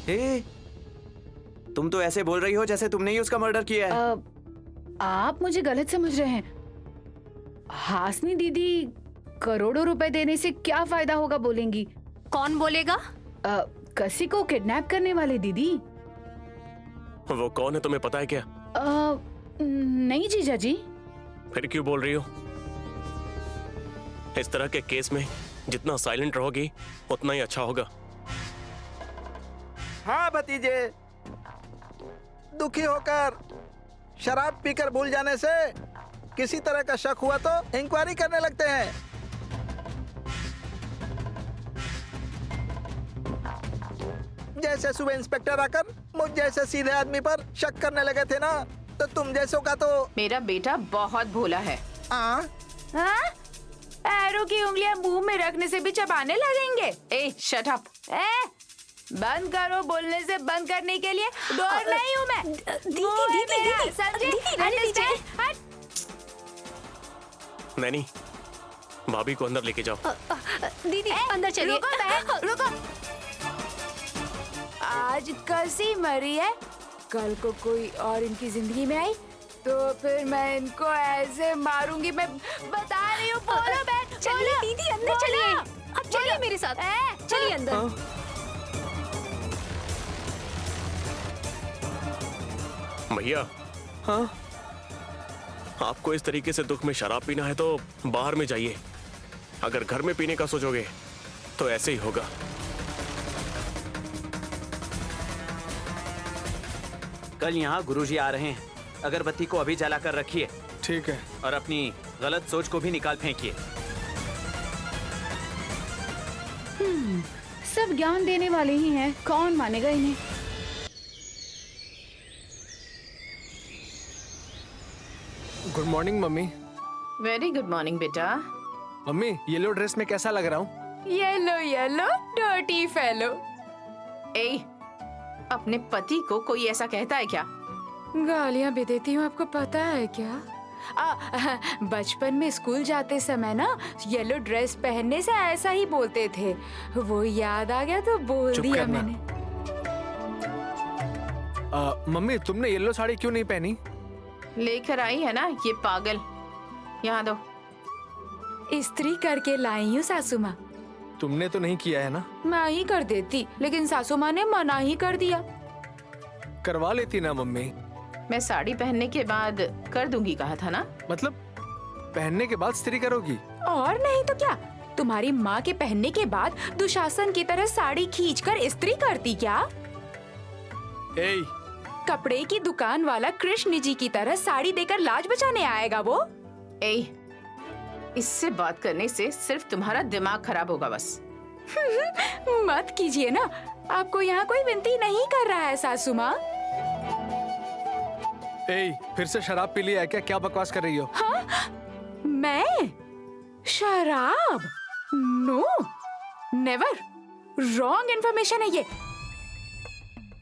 ए, तुम तो ऐसे बोल रही हो जैसे तुमने ही उसका मर्डर किया है। आप मुझे गलत समझ रहे हैं। हासनी दीदी करोड़ों रुपए देने से क्या फायदा होगा बोलेंगी। कौन बोलेगा? कसी को किडनैप करने वाले दीदी। वो कौन है तुम्हें पता है क्या? नहीं जीजा जी। फिर क्यों बोल रही हो? इस तरह के केस में जितना साइलेंट रहोगी उतना ही अच्छा होगा। हाँ भतीजे, दुखी होकर शराब पीकर भूल जाने से किसी तरह का शक हुआ तो इंक्वायरी करने लगते हैं। जैसे सुबह इंस्पेक्टर आकर मुझ जैसे सीधे आदमी पर शक करने लगे थे ना, तो तुम जैसों का तो। मेरा बेटा बहुत भोला है। हाँ, पैरों की उंगलियां मुंह में रखने से भी चबाने लगेंगे। ए शट अप। बंद करो, बोलने से बंद करने के लिए डोर नहीं हूँ मैं। दीदी, समझे? रहने दीजिए। नैनी, भाभी को अंदर लेके जाओ। दीदी अंदर चलिए। रुको बहन, रुको। आज कसी मरी है, कल को कोई और इनकी जिंदगी में आई तो फिर मैं इनको ऐसे मारूंगी। मैं बता रही हूँ। बोलो बहन, चलिए दीदी अंदर चलिए। अब चलिए मेरे साथ, चलिए अंदर। भैया, हाँ, आपको इस तरीके से दुख में शराब पीना है तो बाहर में जाइए। अगर घर में पीने का सोचोगे तो ऐसे ही होगा। कल यहाँ गुरुजी आ रहे हैं। अगरबत्ती को अभी जला कर रखिए। ठीक है। और अपनी गलत सोच को भी निकाल फेंकिए। सब ज्ञान देने वाले ही हैं, कौन मानेगा इन्हें। Good morning mummy. Very good morning बेटा। मम्मी, येलो ड्रेस में कैसा लग रहा हूँ? Yellow yellow dirty fellow. ए, अपने पति को कोई ऐसा कहता है क्या? गालियां भी देती हूँ, आपको पता है क्या? बचपन में स्कूल जाते समय ना येलो ड्रेस पहनने से ऐसा ही बोलते थे। वो याद आ गया तो बोल चुप दिया करना। मैंने। मम्मी, तुमने येलो साड़ी क्यों नहीं पहनी? लेकर आई है ना ये पागल। यहाँ दो। इस्त्री करके लाई हूँ सासू माँ। तुमने तो नहीं किया है ना? मैं ही कर देती, लेकिन सासू माँ ने मना ही कर दिया। करवा लेती ना मम्मी। मैं साड़ी पहनने के बाद कर दूंगी कहा था ना। मतलब पहनने के बाद इस्त्री करोगी? और नहीं तो क्या, तुम्हारी माँ के पहनने के बाद दुशासन की तरह साड़ी खींचकर इस्त्री करती क्या? ए, कपड़े की दुकान वाला कृष्ण जी की तरह साड़ी देकर लाज बचाने आएगा वो? ए, इससे बात करने से सिर्फ तुम्हारा दिमाग खराब होगा बस। मत कीजिए ना, आपको यहाँ कोई विनती नहीं कर रहा है सासू माँ। ए, फिर से शराब पी लिया है क्या? क्या बकवास कर रही हो? हाँ? मैं शराब? No, never. रॉन्ग इन्फॉर्मेशन है ये।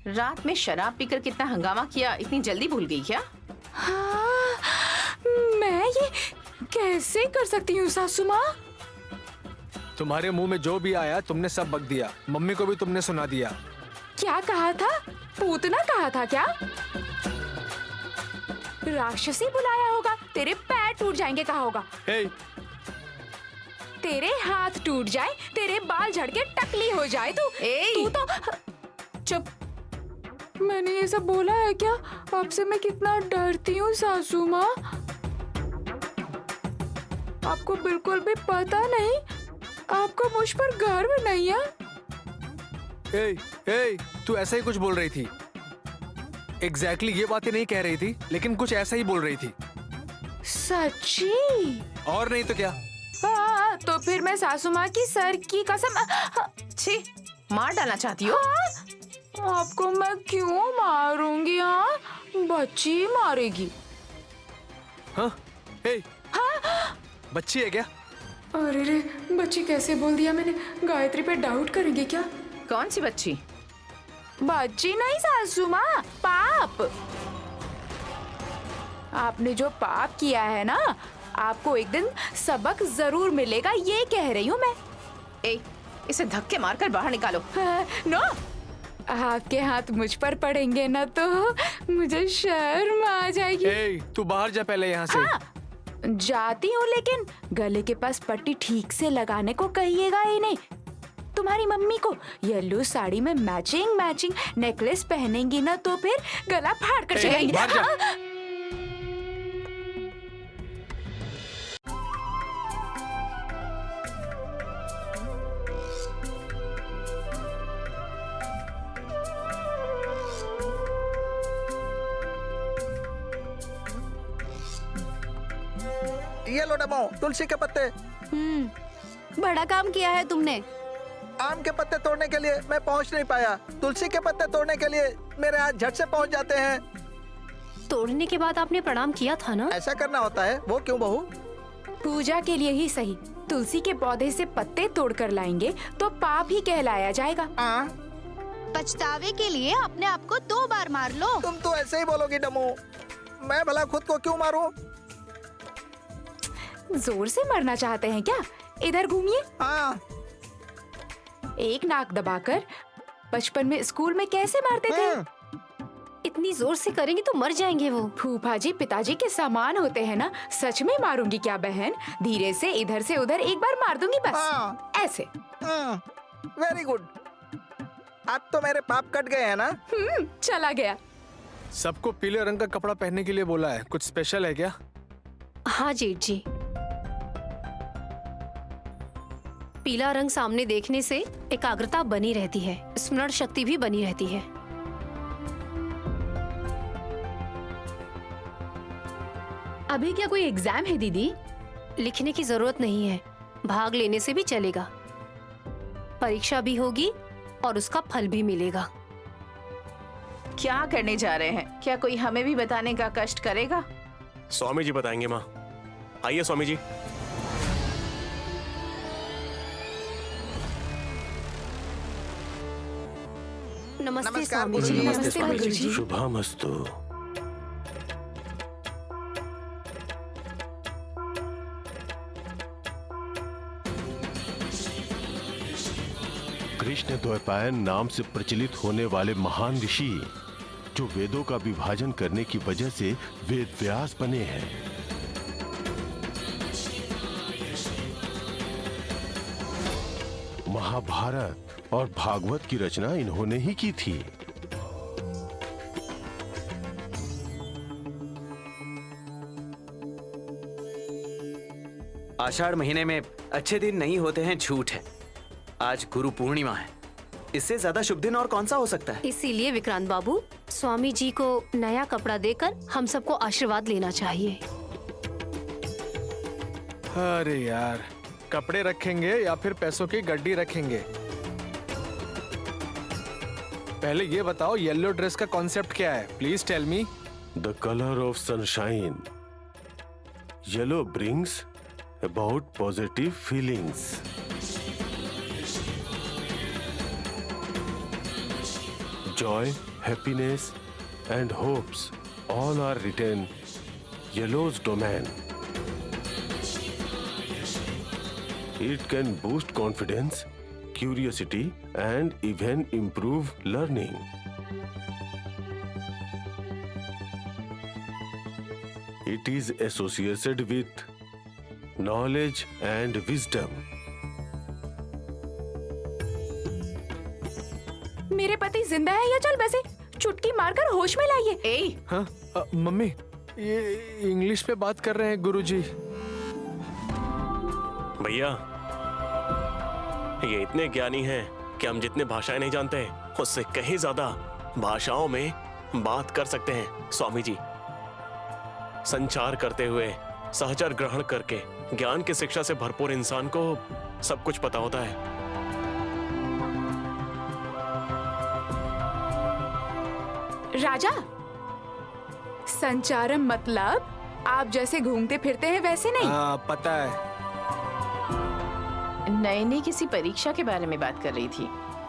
रात में शराब पीकर कितना हंगामा किया, इतनी जल्दी भूल गई क्या? हाँ, मैं ये कैसे कर सकती हूँ सासू माँ? तुम्हारे मुंह में जो भी आया तुमने सब बक दिया। मम्मी को भी तुमने सुना दिया। क्या कहा था? पूतना कहा था क्या? राक्षसी बुलाया होगा। तेरे पैर टूट जाएंगे कहा होगा। ए, तेरे हाथ टूट जाए, तेरे बाल झड़ के टकली हो जाए। तू तो चुप। मैंने ये सब बोला है क्या? आपसे मैं कितना डरती हूँ सासू माँ। आपको बिल्कुल भी पता नहीं, आपको मुझ पर गर्व नहीं है। ए, तू ऐसा ही कुछ बोल रही थी। एग्जैक्टली ये बातें नहीं कह रही थी, लेकिन कुछ ऐसा ही बोल रही थी। सच्ची? और नहीं तो क्या। तो फिर मैं सासू माँ की सर की कसम। छी, मार डालना चाहती हो? आपको मैं क्यों मारूंगी? हाँ, बच्ची मारेगी। हाँ? बच्ची है क्या? अरे रे, बच्ची कैसे बोल दिया मैंने। गायत्री पे डाउट करेंगे क्या? कौन सी बच्ची? बच्ची नहीं सासू माँ, पाप। आपने जो पाप किया है ना, आपको एक दिन सबक जरूर मिलेगा, ये कह रही हूँ मैं। ए, इसे धक्के मारकर बाहर निकालो। नो, आपके हाथ मुझ पर पड़ेंगे ना तो मुझे शर्म आ जाएगी। ए, तू बाहर जा पहले यहाँ से। हाँ, जाती हूँ, लेकिन गले के पास पट्टी ठीक से लगाने को कहिएगा ही नहीं। तुम्हारी मम्मी को येलो साड़ी में मैचिंग नेकलेस पहनेंगी ना तो फिर गला फाड़ कर चलेंगे। बाहर जा। ये लो डमो, तुलसी के पत्ते। बड़ा काम किया है तुमने। आम के पत्ते तोड़ने के लिए मैं पहुंच नहीं पाया, तुलसी के पत्ते तोड़ने के लिए मेरे हाथ झट से पहुंच जाते हैं। तोड़ने के बाद आपने प्रणाम किया था ना? ऐसा करना होता है, वो क्यों बहू? पूजा के लिए ही सही, तुलसी के पौधे से पत्ते तोड़ कर लाएंगे तो पाप ही कहलाया जाएगा। पछतावे के लिए अपने आप को 2 बार मार लो। तुम तो ऐसे ही बोलोगी डमो, मैं भला खुद को क्यों मारूं? जोर से मरना चाहते हैं क्या? इधर घूमिए। हाँ, एक नाक दबाकर बचपन में स्कूल में कैसे मारते थे? इतनी जोर से करेंगे तो मर जाएंगे वो। फूफा जी पिताजी के समान होते हैं ना। सच में मारूंगी क्या बहन? धीरे से इधर से उधर एक बार मार दूंगी बस। हाँ। ऐसे। Very good. अब तो मेरे पाप कट गए हैं ना? चला गया। सबको पीले रंग का कपड़ा पहनने के लिए बोला है, कुछ स्पेशल है क्या? हाँ जेठ जी, पीला रंग सामने देखने से एकाग्रता बनी रहती है, स्मरण शक्ति भी बनी रहती है। अभी क्या कोई एग्जाम है दीदी? लिखने की जरूरत नहीं है, भाग लेने से भी चलेगा। परीक्षा भी होगी और उसका फल भी मिलेगा। क्या करने जा रहे हैं? क्या कोई हमें भी बताने का कष्ट करेगा? स्वामी जी बताएंगे माँ। आइए स्वामी जी। नमस्ते नमस्कार स्वामी जी। गुरुजी। नमस्ते गुरुजी। शुभमस्तु। कृष्ण द्वैपायन नाम से प्रचलित होने वाले महान ऋषि जो वेदों का विभाजन करने की वजह से वेद व्यास बने हैं। महाभारत और भागवत की रचना इन्होंने ही की थी। आषाढ़ महीने में अच्छे दिन नहीं होते हैं, झूठ है। आज गुरु पूर्णिमा है, इससे ज्यादा शुभ दिन और कौन सा हो सकता है? इसीलिए विक्रांत बाबू, स्वामी जी को नया कपड़ा देकर हम सबको आशीर्वाद लेना चाहिए। अरे यार, कपड़े रखेंगे या फिर पैसों की गड्डी रखेंगे? पहले ये बताओ, येलो ड्रेस का कॉन्सेप्ट क्या है? Please tell me. The colour of sunshine. Yellow brings about positive feelings. Joy, happiness and hopes all are written yellow's domain. It can boost confidence, curiosity and even improve learning. It is associated with knowledge and wisdom. मेरे पति जिंदा है या चल बसे? चुटकी मारकर होश में लाइए। ए, हाँ, मम्मी, ये इंग्लिश पे बात कर रहे हैं गुरुजी। भैया, ये इतने ज्ञानी हैं कि हम जितने भाषाएं नहीं जानते उससे कहीं ज्यादा भाषाओं में बात कर सकते हैं। स्वामी जी, संचार करते हुए सहचर ग्रहण करके ज्ञान की शिक्षा से भरपूर इंसान को सब कुछ पता होता है। राजा, संचारम मतलब आप जैसे घूमते फिरते हैं वैसे नहीं। पता है। नयनी किसी परीक्षा के बारे में बात कर रही थी।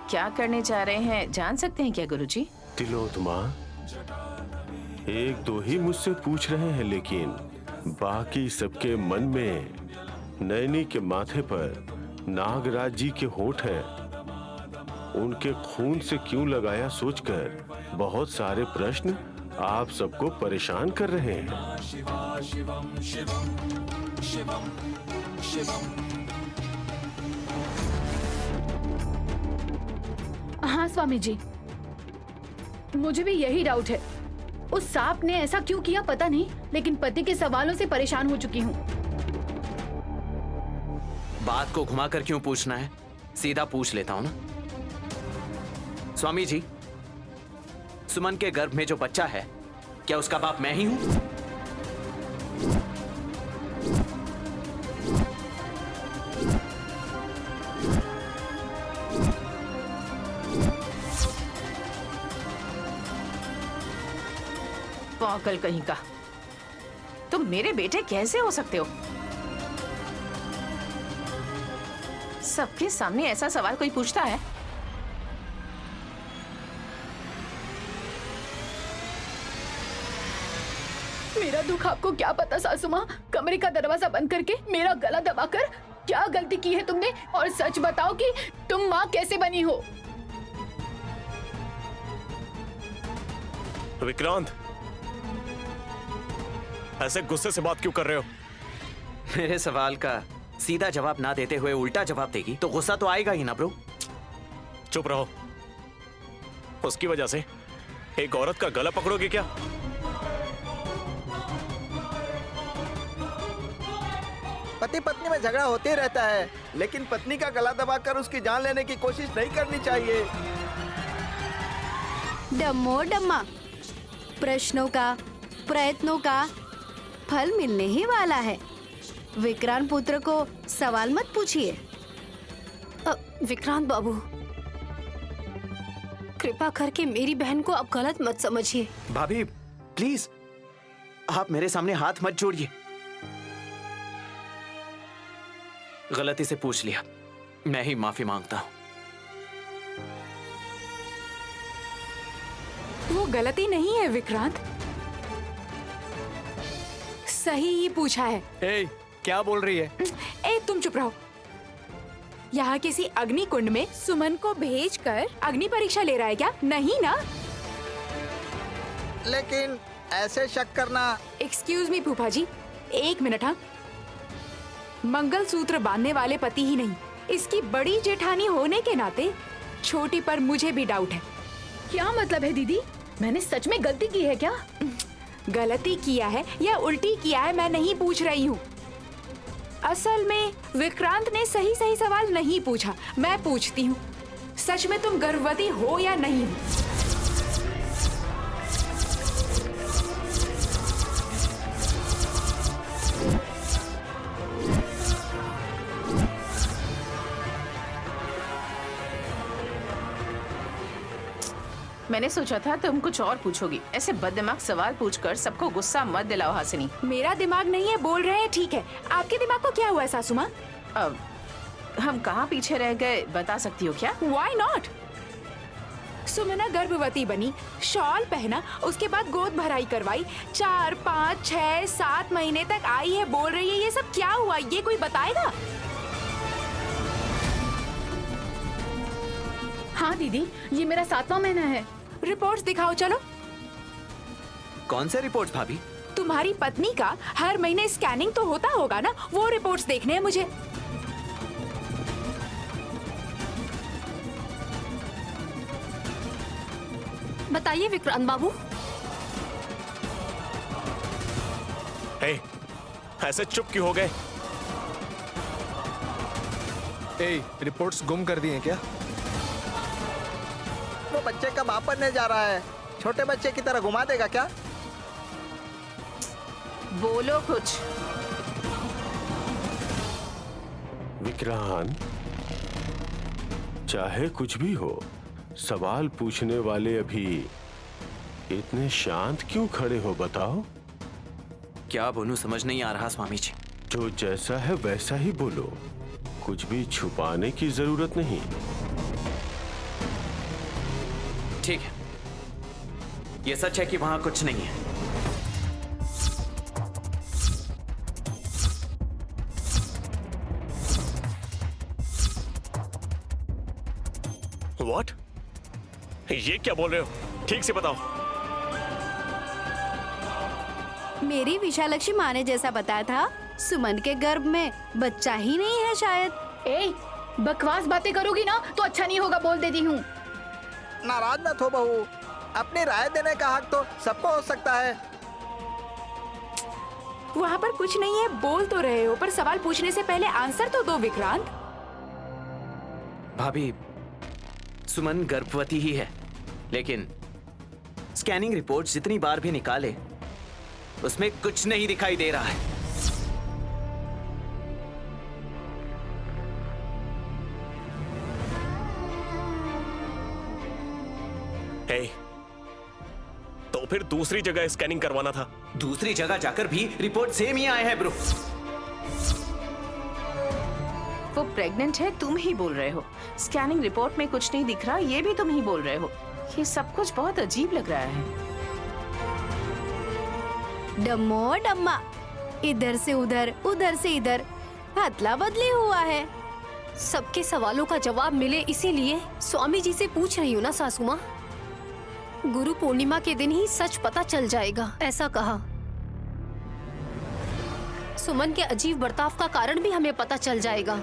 क्या करने जा रहे हैं जान सकते हैं क्या गुरुजी? तिलोत्तमा, एक दो ही मुझसे पूछ रहे हैं, लेकिन बाकी सबके मन में नैनी के माथे पर नागराज जी के होंठ हैं। उनके खून से क्यों लगाया सोचकर बहुत सारे प्रश्न आप सबको परेशान कर रहे हैं। हाँ स्वामी जी, मुझे भी यही डाउट है। उस सांप ने ऐसा क्यों किया पता नहीं, लेकिन पति के सवालों से परेशान हो चुकी हूँ। बात को घुमाकर क्यों पूछना है, सीधा पूछ लेता हूं ना। स्वामी जी, सुमन के गर्भ में जो बच्चा है, क्या उसका बाप मैं ही हूं? पागल कहीं का, तुम मेरे बेटे कैसे हो सकते हो? सबके सामने ऐसा सवाल कोई पूछता है? मेरा दुख आपको क्या पता सासू माँ। कमरे का दरवाजा बंद करके मेरा गला दबाकर क्या गलती की है तुमने? और सच बताओ कि तुम माँ कैसे बनी हो? विक्रांत, ऐसे गुस्से से बात क्यों कर रहे हो? मेरे सवाल का सीधा जवाब ना देते हुए उल्टा जवाब देगी तो गुस्सा तो आएगा ही ना ब्रो। चुप रहो। उसकी वजह से एक औरत का गला पकड़ोगे क्या? पति पत्नी में झगड़ा होते ही रहता है, लेकिन पत्नी का गला दबाकर उसकी जान लेने की कोशिश नहीं करनी चाहिए। डम्मो डम्मा, प्रश्नों का, प्रयत्नों का फल मिलने ही वाला है। विक्रांत पुत्र को सवाल मत पूछिए। विक्रांत बाबू, कृपा करके मेरी बहन को आप गलत मत समझिए। भाभी प्लीज, आप मेरे सामने हाथ मत जोड़िए। गलती से पूछ लिया, मैं ही माफी मांगता हूं। वो गलती नहीं है विक्रांत, सही ही पूछा है। ए, क्या बोल रही है? ए तुम चुप रहो। यहाँ किसी अग्नि कुंड में सुमन को भेजकर अग्नि परीक्षा ले रहा है क्या? नहीं ना? लेकिन ऐसे शक करना। एक्सक्यूज मी फूफा जी, एक मिनट। हाँ, मंगलसूत्र बांधने वाले पति ही नहीं, इसकी बड़ी जेठानी होने के नाते छोटी पर मुझे भी डाउट है। क्या मतलब है दीदी? मैंने सच में गलती की है क्या? गलती किया है या उल्टी किया है मैं नहीं पूछ रही हूँ। असल में विक्रांत ने सही सही सवाल नहीं पूछा, मैं पूछती हूँ, सच में तुम गर्भवती हो या नहीं हो? मैंने सोचा था तुम कुछ और पूछोगी। ऐसे बददिमाग सवाल पूछकर सबको गुस्सा मत दिलाओ हासिनी। मेरा दिमाग नहीं है, बोल रहे हैं ठीक है। आपके दिमाग को क्या हुआ है सासू माँ? अब हम कहाँ पीछे रह गए बता सकती हो क्या? Why not? सुमना गर्भवती बनी, शॉल पहना, उसके बाद गोद भराई करवाई, 4, 5, 6, 7 महीने तक आई है, बोल रही है। ये सब क्या हुआ, ये कोई बताएगा? हाँ दीदी, ये मेरा 7वां महीना है। रिपोर्ट्स दिखाओ चलो। कौन से रिपोर्ट्स भाभी? तुम्हारी पत्नी का हर महीने स्कैनिंग तो होता होगा ना, वो रिपोर्ट्स देखने हैं मुझे। बताइए विक्रांत बाबू। हे, ऐसे चुप क्यों हो गए? ए, रिपोर्ट्स गुम कर दी हैं क्या? वो बच्चे का बाप बनने जा रहा है, छोटे बच्चे की तरह घुमा देगा क्या? बोलो कुछ। विक्रांत, चाहे कुछ भी हो, सवाल पूछने वाले अभी इतने शांत क्यों खड़े हो बताओ? क्या बोलूं समझ नहीं आ रहा स्वामी जी। जो जैसा है वैसा ही बोलो, कुछ भी छुपाने की जरूरत नहीं। ठीक है, ये सच है कि वहां कुछ नहीं है। What? ये क्या बोल रहे हो? ठीक से बताओ। मेरी विशालक्षी माँ ने जैसा बताया था, सुमन के गर्भ में बच्चा ही नहीं है शायद। ए, बकवास बातें करोगी ना तो अच्छा नहीं होगा, बोल देती हूँ। नाराज मत हो बहू, अपनी राय देने का हक तो सबको हो सकता है। वहाँ पर कुछ नहीं है, बोल तो रहे हो, पर सवाल पूछने से पहले आंसर तो दो विक्रांत। भाभी, सुमन गर्भवती ही है, लेकिन स्कैनिंग रिपोर्ट जितनी बार भी निकाले उसमें कुछ नहीं दिखाई दे रहा है। हे, तो फिर दूसरी जगह स्कैनिंग करवाना था। दूसरी जगह जाकर भी रिपोर्ट सेम ही आए हैं ब्रो। वो प्रेग्नेंट है, तुम ही बोल रहे हो। स्कैनिंग रिपोर्ट में कुछ नहीं दिख रहा, ये भी तुम ही बोल रहे हो। ये सब कुछ बहुत अजीब लग रहा है। डम्मो डम्मा, इधर से उधर, उधर से इधर, अदला बदली हुआ है। सबके सवालों का जवाब मिले इसीलिए स्वामी जी से पूछ रही हूँ ना सासू माँ। गुरु पूर्णिमा के दिन ही सच पता चल जाएगा, ऐसा कहा। सुमन के अजीब बर्ताव का कारण भी हमें पता चल जाएगा।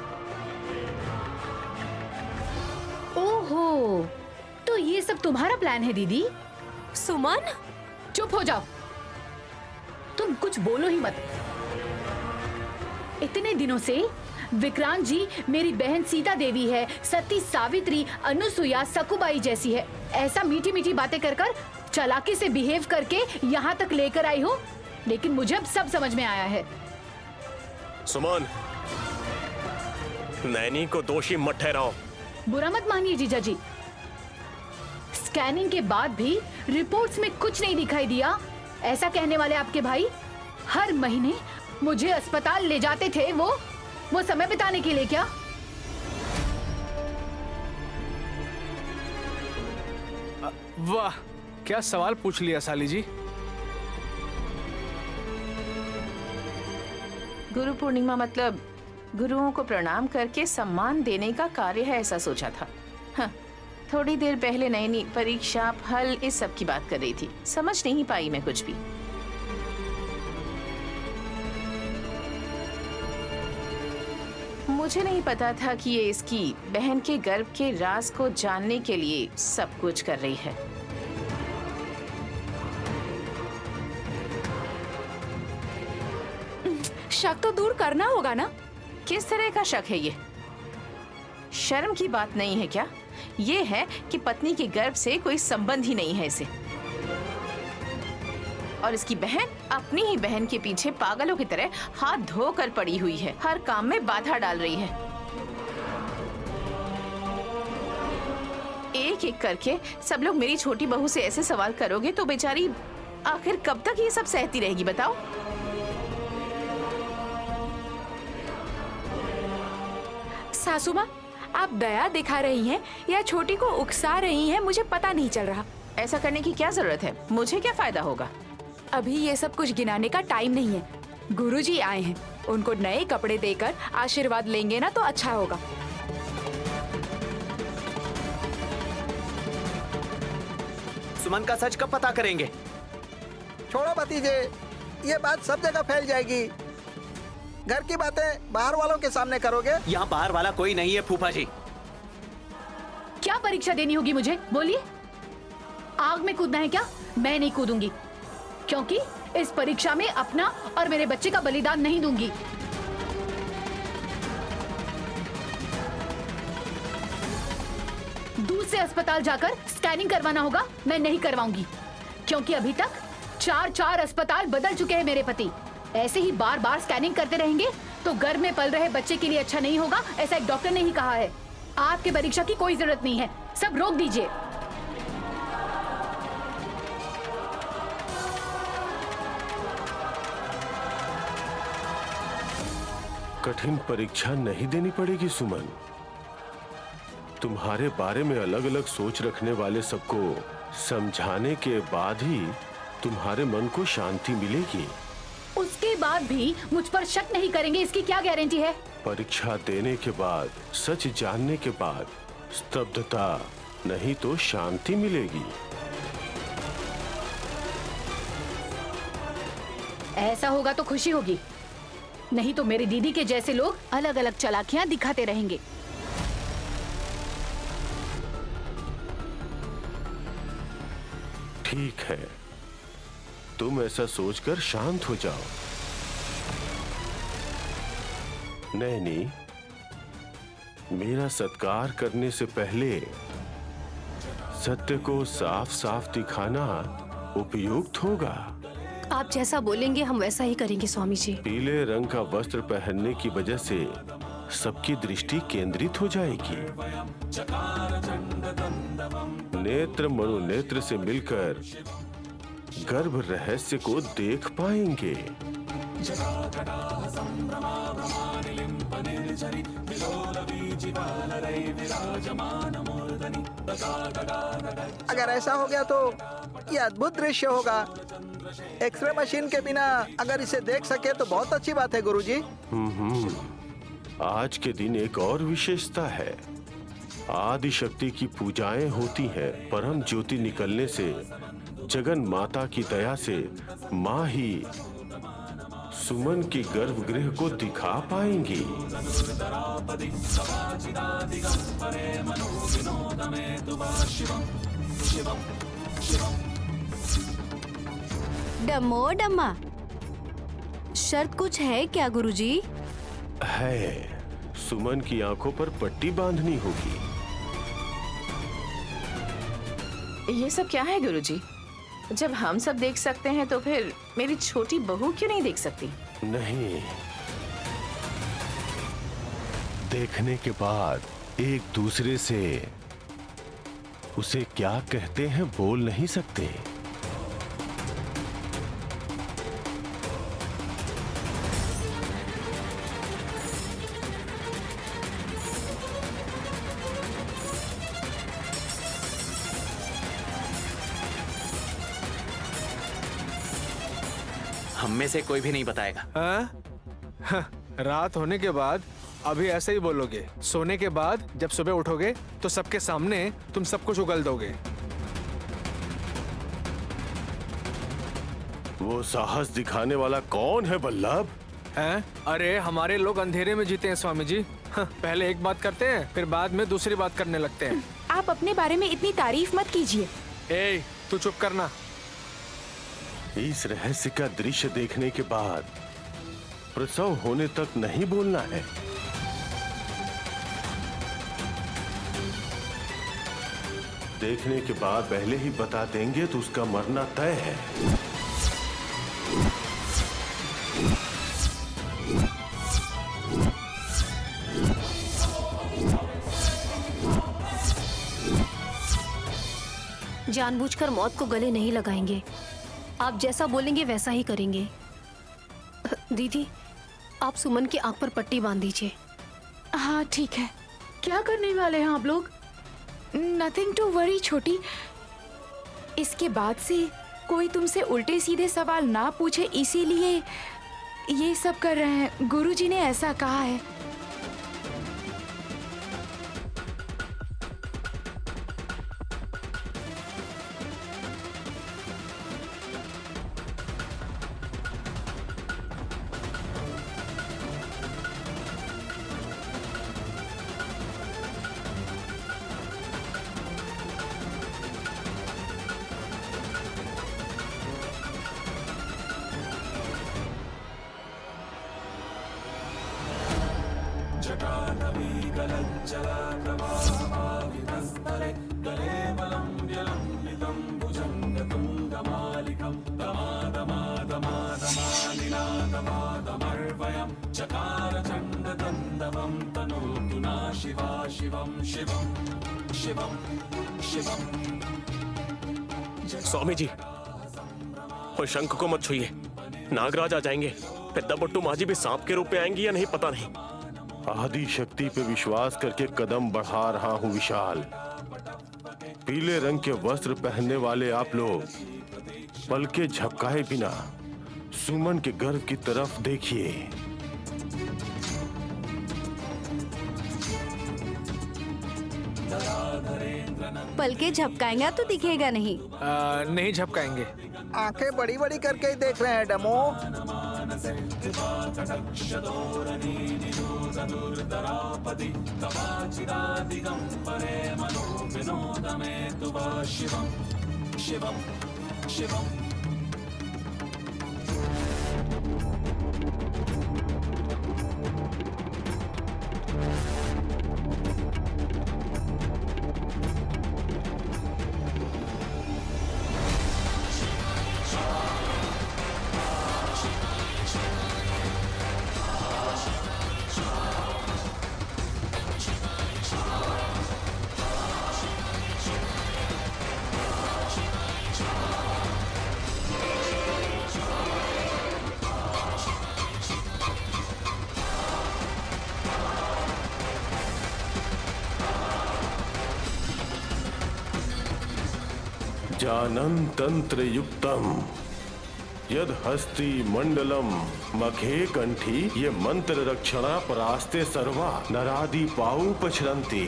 ओहो, तो ये सब तुम्हारा प्लान है दीदी? सुमन, चुप हो जाओ, तुम कुछ बोलो ही मत। इतने दिनों से विक्रांत जी मेरी बहन सीता देवी है, सती सावित्री, अनुसुईया, सकुबाई जैसी है, ऐसा मीठी मीठी बातें कर कर चालाकी से बिहेव करके यहाँ तक लेकर आई हो, लेकिन मुझे अब सब समझ में आया है। सुमन, नैनी को दोषी मत ठहराओ। बुरा मत मानिए जीजा जी, स्कैनिंग के बाद भी रिपोर्ट्स में कुछ नहीं दिखाई दिया, ऐसा कहने वाले आपके भाई हर महीने मुझे अस्पताल ले जाते थे, वो समय बिताने के लिए क्या? वाह, क्या सवाल पूछ लिया साली जी। गुरु पूर्णिमा मतलब गुरुओं को प्रणाम करके सम्मान देने का कार्य है, ऐसा सोचा था। हाँ, थोड़ी देर पहले नैनी परीक्षा, फल, इस सब की बात कर रही थी। समझ नहीं पाई मैं कुछ भी। मुझे नहीं पता था कि ये इसकी बहन के गर्भ के राज को जानने के लिए सब कुछ कर रही है। शक तो दूर करना होगा ना। किस तरह का शक है ये? शर्म की बात नहीं है क्या? ये है कि पत्नी के गर्भ से कोई संबंध ही नहीं है इसे, और इसकी बहन अपनी ही बहन के पीछे पागलों की तरह हाथ धोकर पड़ी हुई है, हर काम में बाधा डाल रही है। एक एक करके सब लोग मेरी छोटी बहू से ऐसे सवाल करोगे तो बेचारी आखिर कब तक ये सब सहती रहेगी बताओ? सासू माँ, आप दया दिखा रही हैं या छोटी को उकसा रही हैं, मुझे पता नहीं चल रहा। ऐसा करने की क्या जरूरत है? मुझे क्या फायदा होगा? अभी ये सब कुछ गिनाने का टाइम नहीं है। गुरुजी आए हैं, उनको नए कपड़े देकर आशीर्वाद लेंगे ना तो अच्छा होगा। सुमन का सच कब पता करेंगे? छोड़ो भतीजे, ये बात सब जगह फैल जाएगी। घर की बातें बाहर वालों के सामने करोगे? यहाँ बाहर वाला कोई नहीं है फूफा जी। क्या परीक्षा देनी होगी मुझे, बोलिए? आग में कूदना है क्या? मैं नहीं कूदूंगी, क्योंकि इस परीक्षा में अपना और मेरे बच्चे का बलिदान नहीं दूंगी। दूसरे अस्पताल जाकर स्कैनिंग करवाना होगा, मैं नहीं करवाऊंगी, क्योंकि अभी तक 4 अस्पताल बदल चुके हैं मेरे पति। ऐसे ही बार बार स्कैनिंग करते रहेंगे तो गर्भ में पल रहे बच्चे के लिए अच्छा नहीं होगा, ऐसा एक डॉक्टर ने ही कहा है। आपके परीक्षा की कोई जरूरत नहीं है, सब रोक दीजिए। कठिन परीक्षा नहीं देनी पड़ेगी सुमन। तुम्हारे बारे में अलग अलग सोच रखने वाले सबको समझाने के बाद ही तुम्हारे मन को शांति मिलेगी। उसके बाद भी मुझ पर शक नहीं करेंगे, इसकी क्या गारंटी है? परीक्षा देने के बाद, सच जानने के बाद स्तब्धता नहीं तो शांति मिलेगी। ऐसा होगा तो खुशी होगी, नहीं तो मेरी दीदी के जैसे लोग अलग अलग चालाकियां दिखाते रहेंगे। ठीक है, तुम ऐसा सोचकर शांत हो जाओ। नैनी, मेरा सत्कार करने से पहले सत्य को साफ साफ दिखाना उपयुक्त होगा। आप जैसा बोलेंगे हम वैसा ही करेंगे स्वामी जी। पीले रंग का वस्त्र पहनने की वजह से सबकी दृष्टि केंद्रित हो जाएगी। नेत्र मनोनेत्र से मिलकर गर्भ रहस्य को देख पाएंगे। अगर ऐसा हो गया तो ये अद्भुत दृश्य होगा। एक्सरे मशीन के बिना अगर इसे देख सके तो बहुत अच्छी बात है गुरुजी। आज के दिन एक और विशेषता है। आदि शक्ति की पूजाएं होती हैं। परम ज्योति निकलने से जगन माता की दया से माँ ही सुमन की गर्भगृह को दिखा पाएंगी। डमो डम्मा, शर्त कुछ है क्या गुरुजी? है, सुमन की आंखों पर पट्टी बांधनी होगी। ये सब क्या है गुरुजी? जब हम सब देख सकते हैं तो फिर मेरी छोटी बहू क्यों नहीं देख सकती? नहीं, देखने के बाद एक दूसरे से उसे क्या कहते हैं बोल नहीं सकते। हम में से कोई भी नहीं बताएगा। हाँ? रात होने के बाद अभी ऐसे ही बोलोगे, सोने के बाद जब सुबह उठोगे तो सबके सामने तुम सब कुछ उगल दोगे। वो साहस दिखाने वाला कौन है बल्लभ? हैं? अरे हमारे लोग अंधेरे में जीते हैं स्वामी जी। हाँ, पहले एक बात करते हैं फिर बाद में दूसरी बात करने लगते हैं। आप अपने बारे में इतनी तारीफ मत कीजिए। ए, तू चुप करना। इस रहस्य का दृश्य देखने के बाद प्रसव होने तक नहीं बोलना है। देखने के बाद पहले ही बता देंगे तो उसका मरना तय है। जानबूझकर मौत को गले नहीं लगाएंगे। आप जैसा बोलेंगे वैसा ही करेंगे। दीदी, आप सुमन की आंख पर पट्टी बांध दीजिए। हाँ ठीक है। क्या करने वाले हैं आप लोग? नथिंग टू वरी छोटी। इसके बाद से कोई तुमसे उल्टे सीधे सवाल ना पूछे इसीलिए ये सब कर रहे हैं। गुरुजी ने ऐसा कहा है। स्वामी जी, और शंख को मत छुइए, नागराज आ जाएंगे। पेद्दा बट्टू माजी भी सांप के रूप में आएंगी या नहीं पता नहीं। आदि शक्ति पे विश्वास करके कदम बढ़ा रहा हूं विशाल। पीले रंग के वस्त्र पहनने वाले आप लोग पलके झपकाए बिना सुमन के गर्भ की तरफ देखिए। पलके झपकाएंगा तो दिखेगा नहीं। नहीं झपकाएंगे। आंखें बड़ी बड़ी करके ही देख रहे हैं डमो। जानन तंत्र युक्तम यद हस्ति मंडलम मखे कंठी ये मंत्र रक्षणा परास्ते सर्वा नरादि पाऊ पछरंती।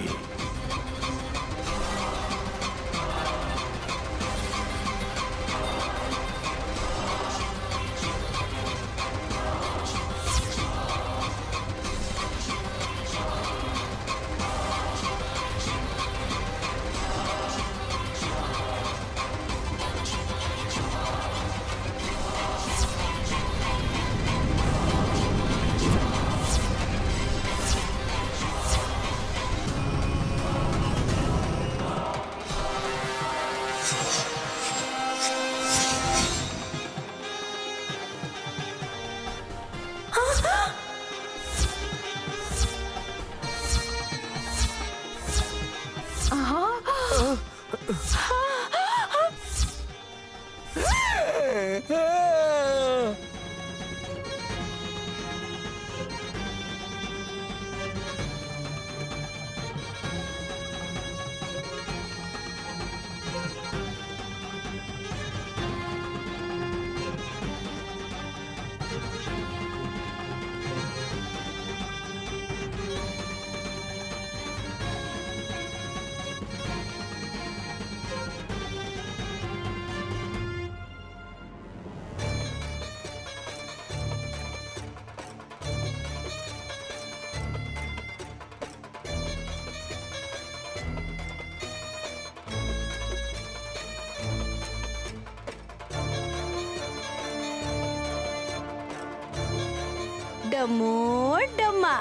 डमो डमा।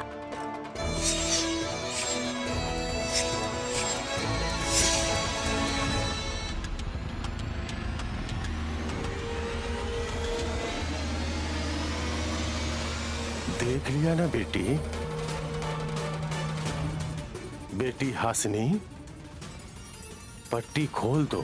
देख लिया ना बेटी, बेटी हासिनी, पट्टी खोल दो।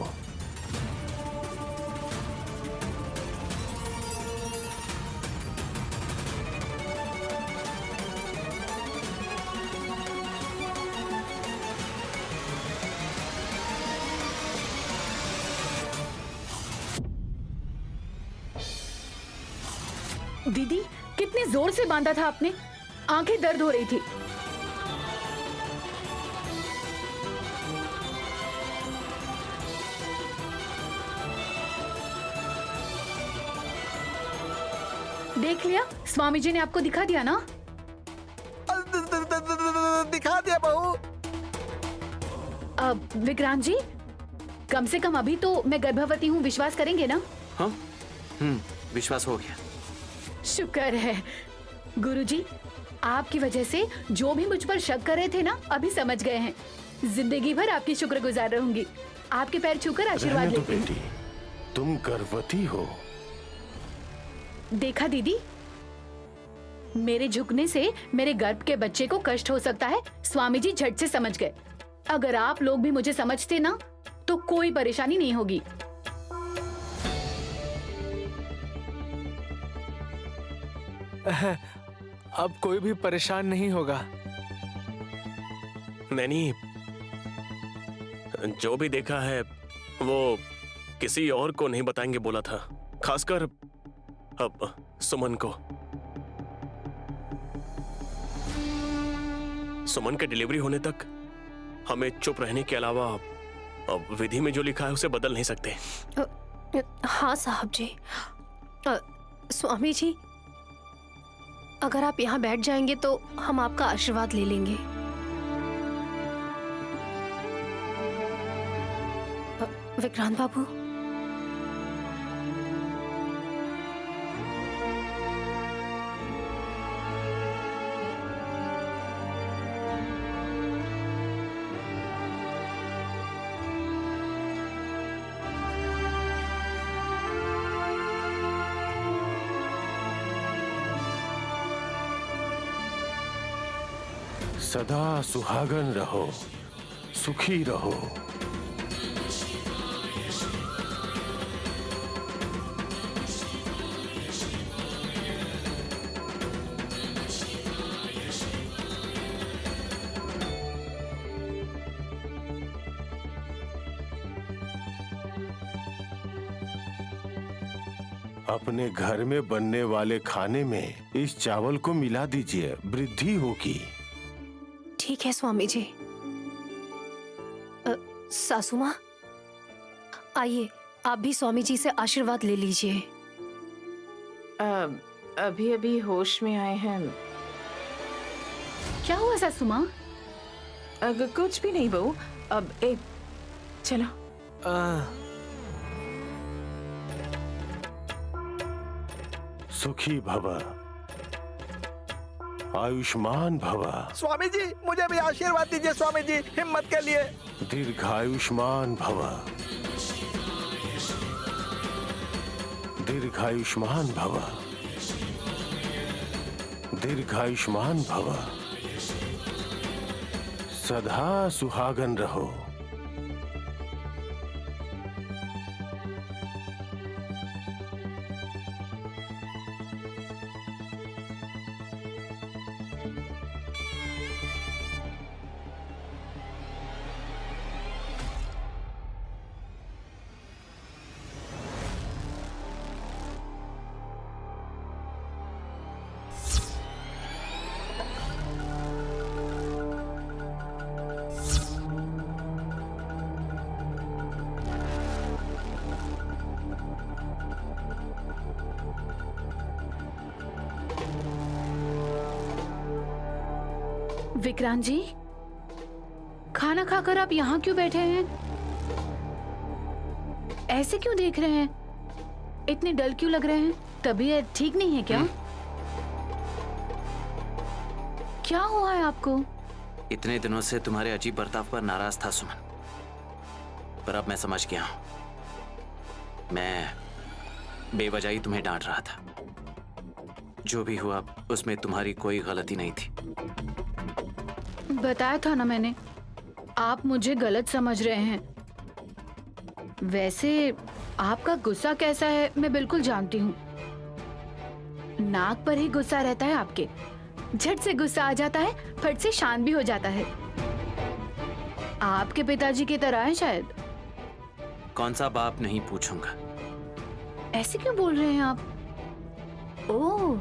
दीदी कितने जोर से बांधा था आपने, आंखें दर्द हो रही थी। देख लिया, स्वामी जी ने आपको दिखा दिया ना। दिखा दिया बहू। अब विक्रांत जी, कम से कम अभी तो मैं गर्भवती हूँ, विश्वास करेंगे ना? हाँ, विश्वास हो गया। शुक्र है गुरुजी, आपकी वजह से जो भी मुझ पर शक कर रहे थे ना, अभी समझ गए हैं। जिंदगी भर आपकी शुक्रगुजार रहूंगी। आपके पैर छूकर आशीर्वाद रहने दो लेती हूँ। बेटी, तुम गर्भवती हो। देखा दीदी, मेरे झुकने से मेरे गर्भ के बच्चे को कष्ट हो सकता है। स्वामी जी झट से समझ गए। अगर आप लोग भी मुझे समझते ना, तो कोई परेशानी नहीं होगी। अब कोई भी परेशान नहीं होगा। नैनी, जो भी देखा है वो किसी और को नहीं बताएंगे बोला था, खासकर अब सुमन को। सुमन के डिलीवरी होने तक हमें चुप रहने के अलावा अब विधि में जो लिखा है उसे बदल नहीं सकते। हाँ साहब जी। स्वामी जी, अगर आप यहाँ बैठ जाएंगे तो हम आपका आशीर्वाद ले लेंगे। विक्रांत बाबू, सदा सुहागन रहो, सुखी रहो। अपने घर में बनने वाले खाने में इस चावल को मिला दीजिए, वृद्धि होगी। ठीक है स्वामी जी। सासू माँ, आइए आप भी स्वामी जी से आशीर्वाद ले लीजिए। अभी अभी होश में आए हैं। क्या हुआ सासू माँ? कुछ भी नहीं बहू। अब चलो। सुखी भव, आयुष्मान भव। स्वामी जी, मुझे भी आशीर्वाद दीजिए स्वामी जी, हिम्मत के लिए। दीर्घायुष्मान भव, दीर्घायुष्मान भव, दीर्घायुष्मान भव। सदा सुहागन रहो। विक्रांत जी, खाना खाकर आप यहाँ क्यों बैठे हैं? ऐसे क्यों देख रहे हैं? इतने डल क्यों लग रहे हैं? तबीयत ठीक नहीं है क्या? क्या हुआ है आपको? इतने दिनों से तुम्हारे अजीब बर्ताव पर नाराज था सुमन, पर अब मैं समझ गया हूं। मैं बेवजह ही तुम्हें डांट रहा था। जो भी हुआ उसमें तुम्हारी कोई गलती नहीं थी। बताया था ना मैंने, आप मुझे गलत समझ रहे हैं। वैसे आपका गुस्सा कैसा है मैं बिल्कुल जानती हूँ। नाक पर ही गुस्सा रहता है आपके। झट से गुस्सा आ जाता है, फट से शांत भी हो जाता है। आपके पिताजी की तरह है शायद। कौन सा बाप नहीं पूछूंगा। ऐसे क्यों बोल रहे हैं आप? ओह,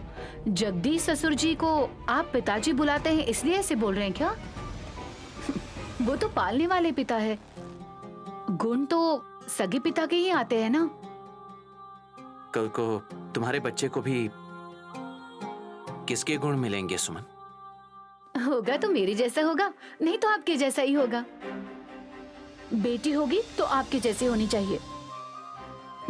जगदीश ससुर जी को आप पिताजी बुलाते हैं इसलिए ऐसे बोल रहे हैं क्या? वो तो पालने वाले पिता है। गुण तो सगे पिता के ही आते हैं ना। कल को तुम्हारे बच्चे को भी किसके गुण मिलेंगे सुमन? होगा तो मेरे जैसा होगा, नहीं तो आपके जैसा ही होगा। बेटी होगी तो आपके जैसे होनी चाहिए।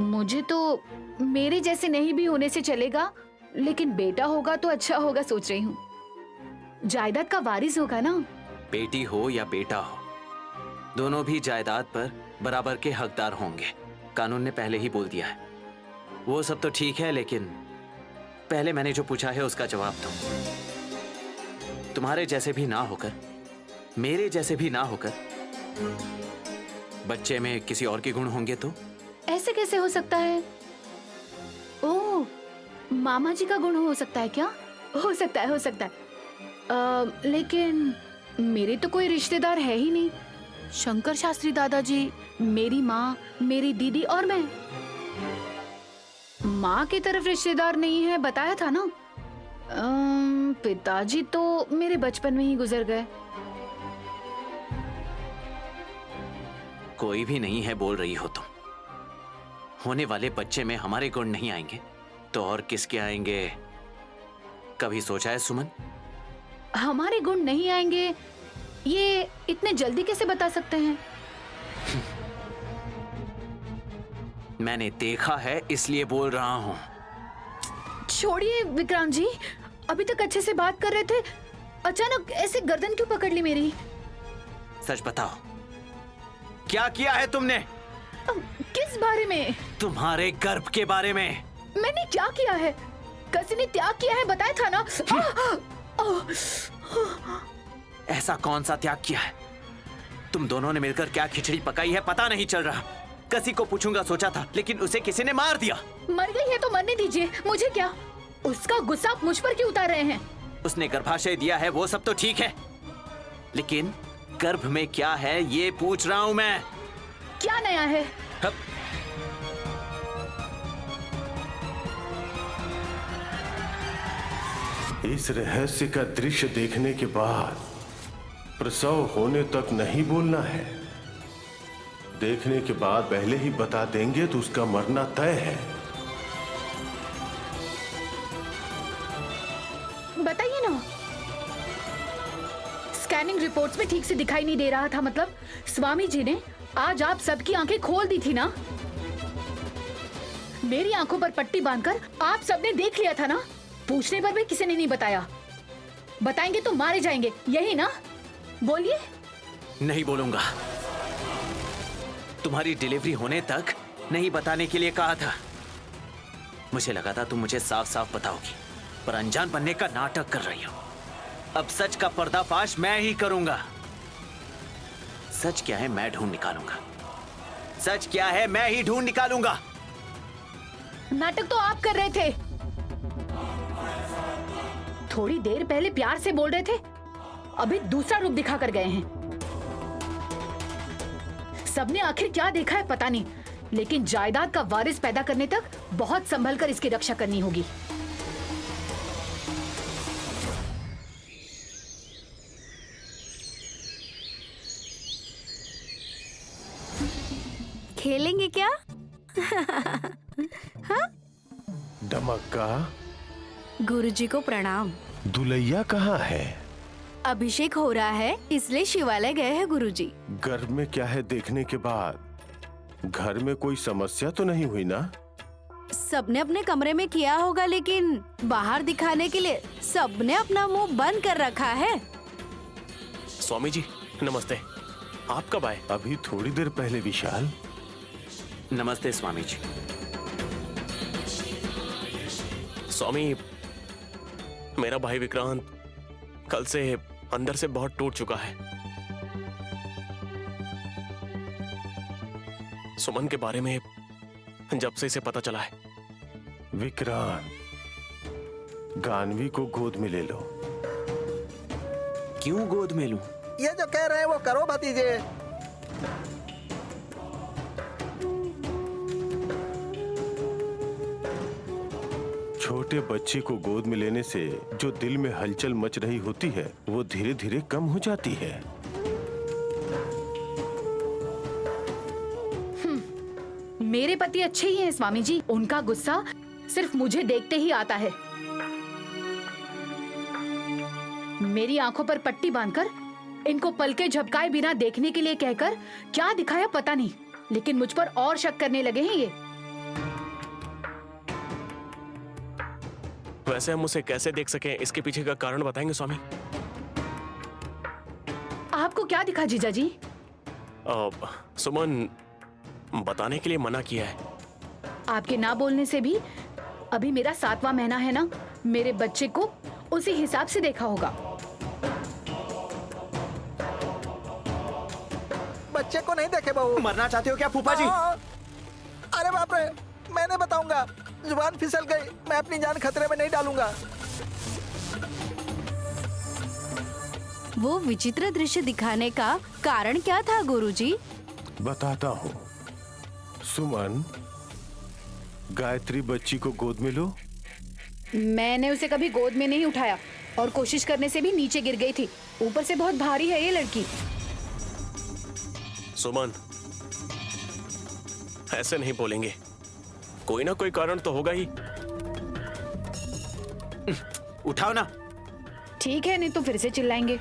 मुझे तो मेरे जैसे नहीं भी होने से चलेगा, लेकिन बेटा होगा तो अच्छा होगा सोच रही हूँ। जायदाद का वारिस होगा ना। बेटी हो या बेटा हो, दोनों भी जायदाद पर बराबर के हकदार होंगे। कानून ने पहले ही बोल दिया है। वो सब तो ठीक है, लेकिन पहले मैंने जो पूछा है उसका जवाब दो। तुम्हारे जैसे भी ना होकर, मेरे जैसे भी ना होकर, बच्चे में किसी और के गुण होंगे तो? ऐसे कैसे हो सकता है? ओह, मामा जी का गुण हो सकता है क्या? हो सकता है, हो सकता है। लेकिन मेरे तो कोई रिश्तेदार है ही नहीं। शंकर शास्त्री दादाजी, मेरी माँ, मेरी दीदी और मैं। माँ की तरफ रिश्तेदार नहीं है बताया था ना। पिताजी तो मेरे बचपन में ही गुजर गए। कोई भी नहीं है बोल रही हो तुम। होने वाले बच्चे में हमारे गुण नहीं आएंगे तो और किसके आएंगे? कभी सोचा है सुमन? हमारे गुण नहीं आएंगे ये इतने जल्दी कैसे बता सकते हैं? मैंने देखा है इसलिए बोल रहा हूं। छोड़िए विक्रांत जी, अभी तक अच्छे से बात कर रहे थे, अचानक ऐसे गर्दन क्यों पकड़ ली मेरी? सच बताओ, क्या किया है तुमने? किस बारे में? तुम्हारे गर्भ के बारे में। मैंने क्या किया है? किसी ने त्याग किया है बताया था ना। ऐसा कौन सा त्याग किया है? तुम दोनों ने मिलकर क्या खिचड़ी पकाई है पता नहीं चल रहा। किसी को पूछूंगा सोचा था, लेकिन उसे किसी ने मार दिया। मर गई है तो मरने दीजिए, मुझे क्या? उसका गुस्सा आप मुझ पर क्यों उतार रहे हैं? उसने गर्भाशय दिया है वो सब तो ठीक है, लेकिन गर्भ में क्या है ये पूछ रहा हूं मैं। क्या नया है? इस रहस्य का दृश्य देखने के बाद प्रसव होने तक नहीं बोलना है। देखने के बाद पहले ही बता देंगे तो उसका मरना तय है। बताइए ना। स्कैनिंग रिपोर्ट्स में ठीक से दिखाई नहीं दे रहा था, मतलब स्वामी जी ने आज आप सबकी आंखें खोल दी थी ना। मेरी आंखों पर पट्टी बांधकर आप सबने देख लिया था ना। पूछने पर भी किसी ने नहीं बताया। बताएंगे तो मारे जाएंगे, यही ना? बोलिए। नहीं बोलूंगा। तुम्हारी डिलीवरी होने तक नहीं बताने के लिए कहा था। मुझे लगा था तुम मुझे साफ साफ बताओगी, पर अनजान बनने का नाटक कर रही हो। अब सच का पर्दाफाश मैं ही करूंगा। सच क्या है मैं ढूंढ निकालूंगा। सच क्या है मैं ही ढूंढ निकालूंगा। नाटक तो आप कर रहे थे। थोड़ी देर पहले प्यार से बोल रहे थे, अभी दूसरा रूप दिखा कर गए हैं। सबने आखिर क्या देखा है पता नहीं, लेकिन जायदाद का वारिस पैदा करने तक बहुत संभल कर इसकी रक्षा करनी होगी। खेलेंगे क्या? हाँ? डमक्का, गुरुजी को प्रणाम। दुलैया कहाँ है? अभिषेक हो रहा है इसलिए शिवालय गए हैं गुरुजी। गर्भ में क्या है देखने के बाद घर में कोई समस्या तो नहीं हुई ना? सबने अपने कमरे में किया होगा, लेकिन बाहर दिखाने के लिए सबने अपना मुंह बंद कर रखा है। स्वामी जी नमस्ते। आप कब आए? अभी थोड़ी देर पहले। विशाल नमस्ते स्वामी जी। स्वामी, मेरा भाई विक्रांत कल से अंदर से बहुत टूट चुका है। सुमन के बारे में जब से इसे पता चला है। विक्रांत, गानवी को गोद में ले लो। क्यों गोद में लूं? ये जो कह रहे हैं वो करो भतीजे। छोटे बच्चे को गोद में लेने से जो दिल में हलचल मच रही होती है वो धीरे धीरे कम हो जाती है। मेरे पति अच्छे ही हैं स्वामी जी, उनका गुस्सा सिर्फ मुझे देखते ही आता है। मेरी आंखों पर पट्टी बांधकर इनको पलके झपकाए बिना देखने के लिए कहकर क्या दिखाया पता नहीं, लेकिन मुझ पर और शक करने लगे हैं ये। वैसे हम उसे कैसे देख सकें इसके पीछे का कारण बताएंगे स्वामी? आपको क्या दिखा जीजा जी? सुमन बताने के लिए मना किया है। आपके ना बोलने से भी अभी मेरा 7वां महीना है ना, मेरे बच्चे को उसी हिसाब से देखा होगा। बच्चे को नहीं देखे बहू। मरना चाहते हो क्या फूफा जी? अरे बाप रे, मैं नहीं बताऊंगा। जुबान फिसल गई, मैं अपनी जान खतरे में नहीं डालूंगा। वो विचित्र दृश्य दिखाने का कारण क्या था गुरुजी? बताता हूँ। सुमन, गायत्री बच्ची को गोद में लो। मैंने उसे कभी गोद में नहीं उठाया और कोशिश करने से भी नीचे गिर गई थी। ऊपर से बहुत भारी है ये लड़की। सुमन, ऐसे नहीं बोलेंगे, कोई ना कोई कारण तो होगा ही। उठाओ ना। ठीक है, नहीं तो फिर से चिल्लाएंगे।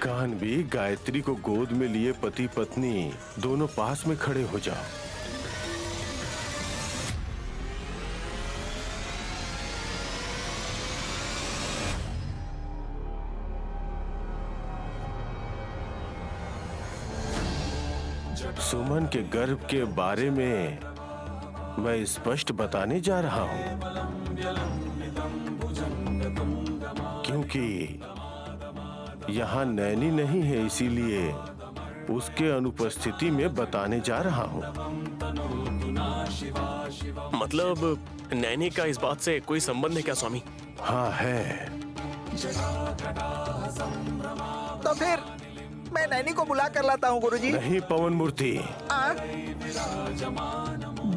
गानवी, गायत्री को गोद में लिए पति पत्नी दोनों पास में खड़े हो जाओ। सुमन के गर्भ के बारे में मैं स्पष्ट बताने जा रहा हूं, क्योंकि यहाँ नैनी नहीं है, इसीलिए उसके अनुपस्थिति में बताने जा रहा हूँ। मतलब नैनी का इस बात से कोई संबंध है क्या स्वामी? हाँ है। तो फिर मैं नैनी को बुला कर लाता हूँ गुरुजी। नहीं पवन मूर्ति,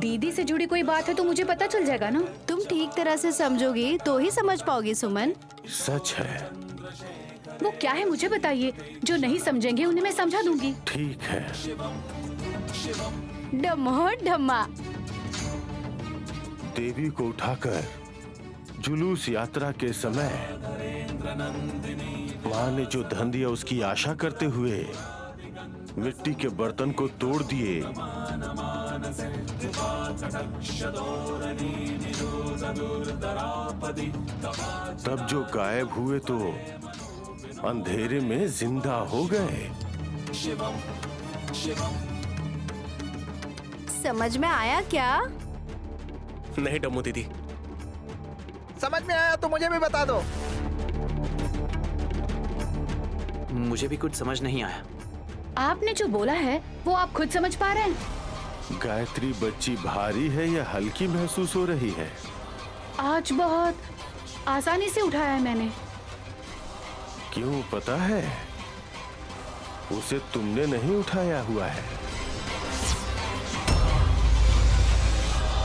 दीदी से जुड़ी कोई बात है तो मुझे पता चल जाएगा ना। तुम ठीक तरह से समझोगी तो ही समझ पाओगी सुमन। सच है। वो क्या है मुझे बताइए, जो नहीं समझेंगे उन्हें मैं समझा दूंगी। ठीक है। डम्हो डम्मा। देवी को उठाकर जुलूस यात्रा के समय माँ ने जो धन दिया उसकी आशा करते हुए मिट्टी के बर्तन को तोड़ दिए। तब जो गायब हुए तो अंधेरे में जिंदा हो गए। समझ में आया क्या? नहीं डम्मू दीदी। समझ में आया तो मुझे भी बता दो। मुझे भी कुछ समझ नहीं आया। आपने जो बोला है वो आप खुद समझ पा रहे हैं? गायत्री बच्ची भारी है या हल्की महसूस हो रही है? आज बहुत आसानी से उठाया है मैंने। क्यों पता है? उसे तुमने नहीं उठाया हुआ है।